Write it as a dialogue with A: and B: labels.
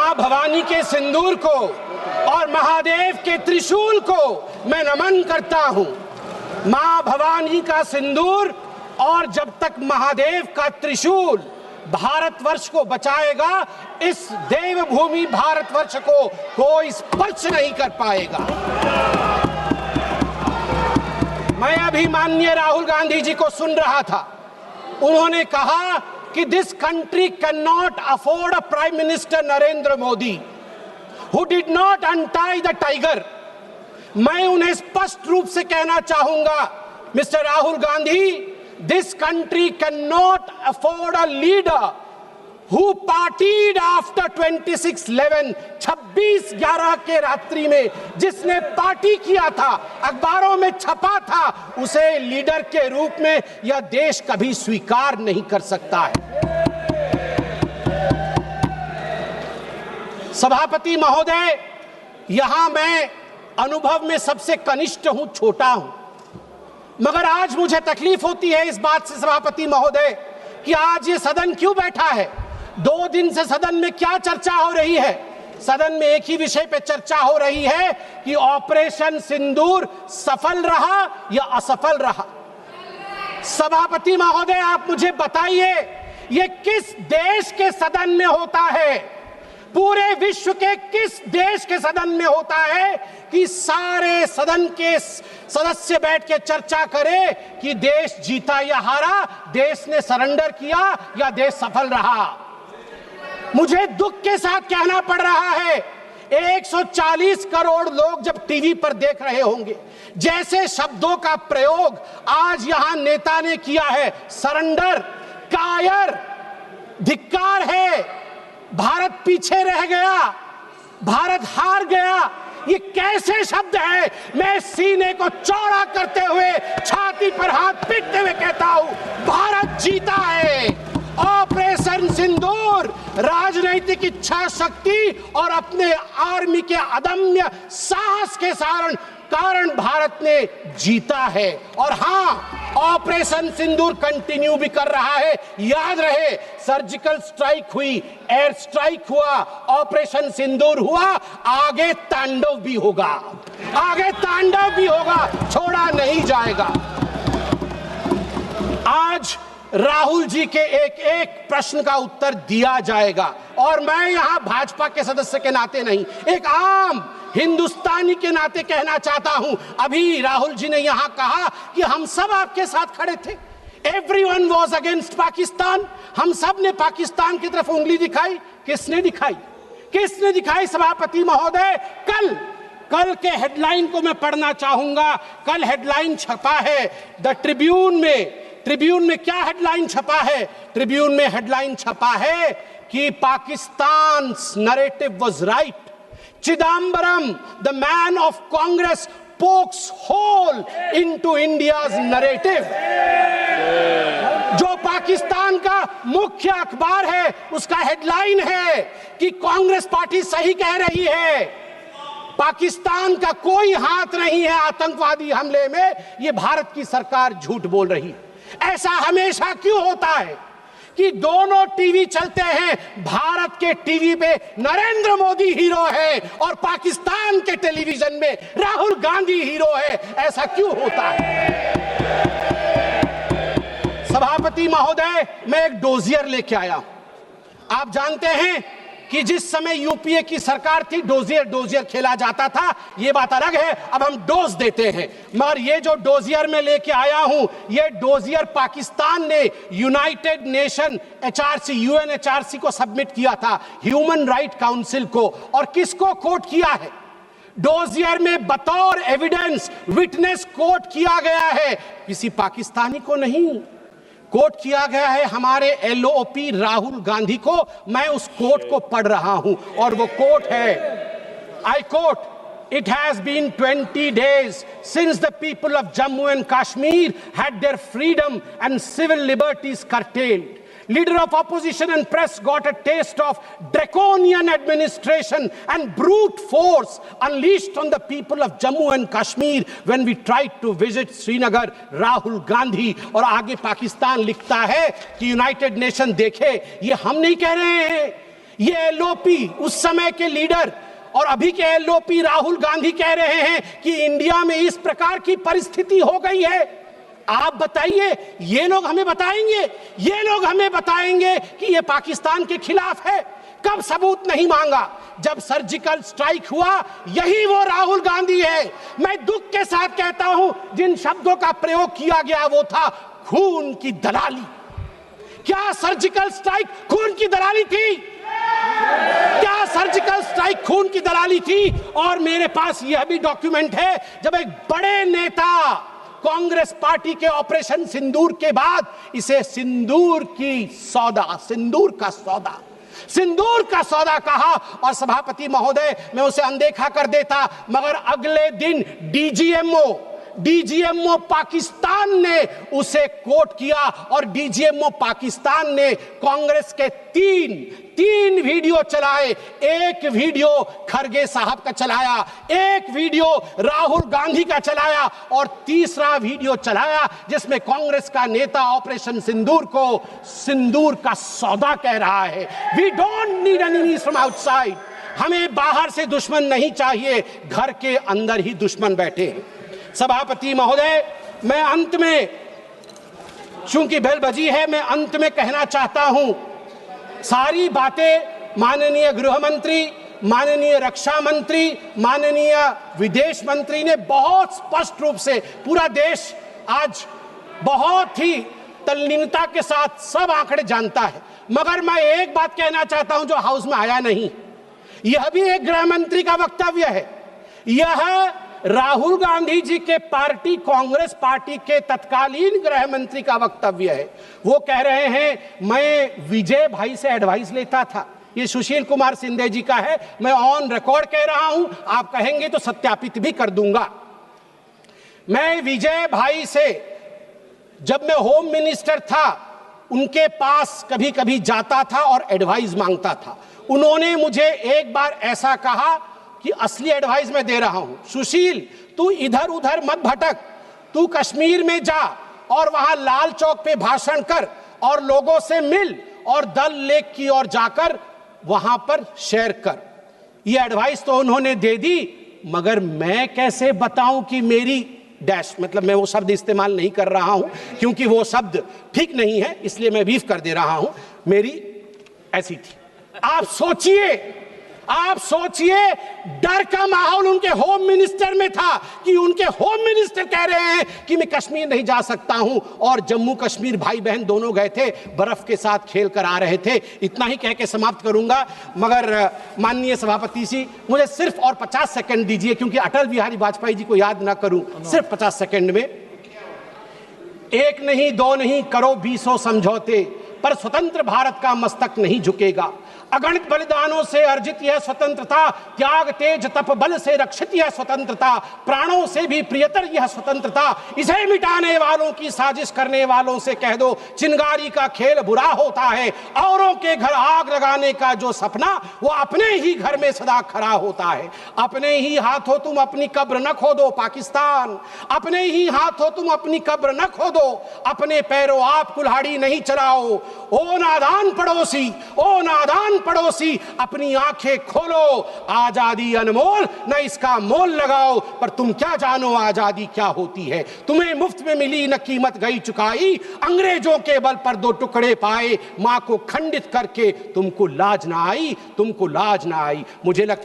A: मां भवानी के सिंदूर को और महादेव के त्रिशूल को मैं नमन करता हूं। मां भवानी का सिंदूर और जब तक महादेव का त्रिशूल भारतवर्ष को बचाएगा, इस देवभूमि भारतवर्ष को कोई स्पर्श नहीं कर पाएगा। मैं अभी माननीय राहुल गांधी जी को सुन रहा था। उन्होंने कहा कि this country can not afford a prime minister Narendra Modi who did not untie the tiger. मैं उन्हें स्पष्ट रूप से कहना चाहूंगा, mister Rahul Gandhi, this country can not afford a leader who partied after 26/11, 26/11 के रात्रि में जिसने पार्टी किया था, अखबारों में छपा था, उसे लीडर के रूप में यह देश कभी स्वीकार नहीं कर सकता है। सभापति महोदय, यहां मैं अनुभव में सबसे कनिष्ठ हूं, छोटा हूं, मगर आज मुझे तकलीफ होती है इस बात से सभापति महोदय कि आज ये सदन क्यों बैठा है। 2 दिन से सदन में क्या चर्चा हो रही है? सदन में एक ही विषय पे चर्चा हो रही है कि ऑपरेशन सिंदूर सफल रहा या असफल रहा। सभापति महोदय, आप मुझे बताइए, ये किस देश के सदन में होता है? पूरे विश्व के किस देश के सदन में होता है कि सारे सदन के सदस्य बैठ के चर्चा करें कि देश जीता या हारा, देश ने सरेंडर किया या देश सफल रहा? मुझे दुख के साथ कहना पड़ रहा है, 140 करोड़ लोग जब टीवी पर देख रहे होंगे, जैसे शब्दों का प्रयोग आज यहां नेता ने किया है, सरेंडर, कायर, धिक्कार है, भारत पीछे रह गया, भारत हार गया, ये कैसे शब्द है? मैं सीने को चौड़ा करते हुए, छाती पर हाथ पीटते हुए कहता हूं, भारत जीता है। ऑपरेशन सिंदूर राजनीतिक इच्छा शक्ति और अपने आर्मी के अदम्य साहस के कारण भारत ने जीता है। और हां, ऑपरेशन सिंदूर कंटिन्यू भी कर रहा है। याद रहे, सर्जिकल स्ट्राइक हुई, एयर स्ट्राइक हुआ, ऑपरेशन सिंदूर हुआ, आगे तांडव भी होगा, आगे तांडव भी होगा, छोड़ा नहीं जाएगा। आज राहुल जी के एक एक प्रश्न का उत्तर दिया जाएगा और मैं यहां भाजपा के सदस्य के नाते नहीं, एक आम हिंदुस्तानी के नाते कहना चाहता हूं। अभी राहुल जी ने यहां कहा कि हम सब आपके साथ खड़े थे, एवरीवन वाज अगेंस्ट पाकिस्तान, हम सब ने पाकिस्तान की तरफ उंगली दिखाई। किसने दिखाई? किसने दिखाई सभापति महोदय? कल के हेडलाइन को मैं पढ़ना चाहूंगा। कल हेडलाइन छपा है द ट्रिब्यून में। ट्रिब्यून में क्या हेडलाइन छपा है? ट्रिब्यून में हेडलाइन छपा है कि Pakistan narrative was right, Chidambaram the man of Congress pokes hole into India's narrative. जो पाकिस्तान का मुख्य अखबार है, उसका हेडलाइन है कि कांग्रेस पार्टी सही कह रही है, पाकिस्तान का कोई हाथ नहीं है आतंकवादी हमले में, ये भारत की सरकार झूठ बोल रही है। ऐसा हमेशा क्यों होता है कि दोनों टीवी चलते हैं, भारत के टीवी पे नरेंद्र मोदी हीरो है और पाकिस्तान के टेलीविजन में राहुल गांधी हीरो है? ऐसा क्यों होता है? सभापति महोदय, मैं एक डोजियर लेके आया। आप जानते हैं कि जिस समय यूपीए की सरकार थी, डोजियर खेला जाता था, ये बात अलग है, अब हम डोज देते हैं। मगर ये जो डोजियर में लेके आया हूं, ये डोजियर पाकिस्तान ने यूनाइटेड नेशन एचआरसी, यूएनएचआरसी को सबमिट किया था, ह्यूमन राइट काउंसिल को। और किसको कोट किया है? डोजियर में बतौर एविडेंस, विटनेस कोट किया गया है, किसी पाकिस्तानी को नहीं, कोट किया गया है हमारे एलओपी राहुल गांधी को। मैं उस कोट को पढ़ रहा हूं और वो कोट है, I quote, It has been 20 days since the people of Jammu and Kashmir had their freedom and civil liberties curtailed. Leader of opposition and press got a taste of draconian administration and brute force unleashed on the people of Jammu and Kashmir when we tried to visit Srinagar. Rahul Gandhi. और आगे पाकिस्तान लिखता है कि United nation देखे, ये हम नहीं कह रहे हैं, ये एलओपी उस समय के लीडर और अभी के एलओपी राहुल गांधी कह रहे हैं कि इंडिया में इस प्रकार की परिस्थिति हो गई है। आप बताइए, ये लोग हमें बताएंगे कि ये पाकिस्तान के खिलाफ है। कब सबूत नहीं मांगा? जब सर्जिकल स्ट्राइक हुआ, यही वो राहुल गांधी है। मैं दुख के साथ कहता हूं, जिन शब्दों का प्रयोग किया गया वो था खून की दलाली। क्या सर्जिकल स्ट्राइक खून की दलाली थी? क्या सर्जिकल स्ट्राइक खून की दलाली थी? और मेरे पास यह भी डॉक्यूमेंट है, जब एक बड़े नेता कांग्रेस पार्टी के ऑपरेशन सिंदूर के बाद इसे सिंदूर का सौदा कहा और सभापति महोदय मैं उसे अनदेखा कर देता, मगर अगले दिन डीजीएमओ पाकिस्तान ने उसे कोट किया और डीजीएमओ पाकिस्तान ने कांग्रेस के तीन वीडियो चलाए। एक वीडियो खरगे साहब का चलाया, एक वीडियो राहुल गांधी का चलाया और तीसरा वीडियो चलाया जिसमें कांग्रेस का नेता ऑपरेशन सिंदूर को सिंदूर का सौदा कह रहा है। We don't need enemies from outside. हमें बाहर से दुश्मन नहीं चाहिए, घर के अंदर ही दुश्मन बैठे हैं। सभापति महोदय, मैं अंत में, चूंकि बेल बजी है, मैं अंत में कहना चाहता हूं, सारी बातें माननीय गृह मंत्री, माननीय रक्षा मंत्री, माननीय विदेश मंत्री ने बहुत स्पष्ट रूप से, पूरा देश आज बहुत ही तल्लीनता के साथ सब आंकड़े जानता है, मगर मैं एक बात कहना चाहता हूं जो हाउस में आया नहीं। यह भी एक गृह मंत्री का वक्तव्य है। यह राहुल गांधी जी के पार्टी कांग्रेस पार्टी के तत्कालीन गृह मंत्री का वक्तव्य है। वो कह रहे हैं मैं विजय भाई से एडवाइस लेता था। ये सुशील कुमार सिंधे जी का है, मैं ऑन रिकॉर्ड कह रहा हूं, आप कहेंगे तो सत्यापित भी कर दूंगा। मैं विजय भाई से, जब मैं होम मिनिस्टर था, उनके पास कभी कभी जाता था और एडवाइस मांगता था। उन्होंने मुझे एक बार ऐसा कहा कि असली एडवाइस मैं दे रहा हूं, सुशील तू इधर उधर मत भटक, तू कश्मीर में जा और वहां लाल चौक पे भाषण कर और लोगों से मिल और दल लेक की ओर जाकर वहां पर शेयर कर। ये एडवाइस तो उन्होंने दे दी, मगर मैं कैसे बताऊं कि मेरी डैश, मतलब मैं वो शब्द इस्तेमाल नहीं कर रहा हूं क्योंकि वो शब्द ठीक नहीं है, इसलिए मैं बीफ कर दे रहा हूं, मेरी ऐसी थी। आप सोचिए डर का माहौल उनके होम मिनिस्टर में था कि उनके होम मिनिस्टर कह रहे हैं कि मैं कश्मीर नहीं जा सकता हूं, और जम्मू कश्मीर भाई बहन दोनों गए थे, बर्फ के साथ खेल कर आ रहे थे। इतना ही कह के समाप्त करूंगा, मगर माननीय सभापति जी मुझे सिर्फ और 50 सेकंड दीजिए, क्योंकि अटल बिहारी वाजपेयी जी को याद ना करूं, सिर्फ 50 सेकंड में। एक नहीं दो नहीं करो 20 समझौते, पर स्वतंत्र भारत का मस्तक नहीं झुकेगा। अगणित बलिदानों से अर्जित यह स्वतंत्रता, त्याग तेज तप बल से रक्षित यह स्वतंत्रता, प्राणों से भी प्रियतर यह स्वतंत्रता। इसे मिटाने वालों की साजिश करने वालों से कह दो, चिंगारी का खेल बुरा होता है। औरों के घर आग लगाने का जो सपना, वो अपने ही घर में सदा खड़ा होता है। अपने ही हाथों तुम अपनी कब्र न खोदो पाकिस्तान, अपने ही हाथों तुम अपनी कब्र न खोदो, अपने पैरों आप कुल्हाड़ी नहीं चलाओ। ओ नादान पड़ोसी, अपनी आंखें खोलो, आजादी अनमोल, न इसका मोल लगाओ। पर तुम क्या जानो आजादी क्या होती है, तुम्हें मुफ्त में मिली न कीमत गई चुकाई। अंग्रेजों के बल पर 2 टुकड़े पाए, मां को खंडित करके तुमको लाज ना आई। मुझे लगता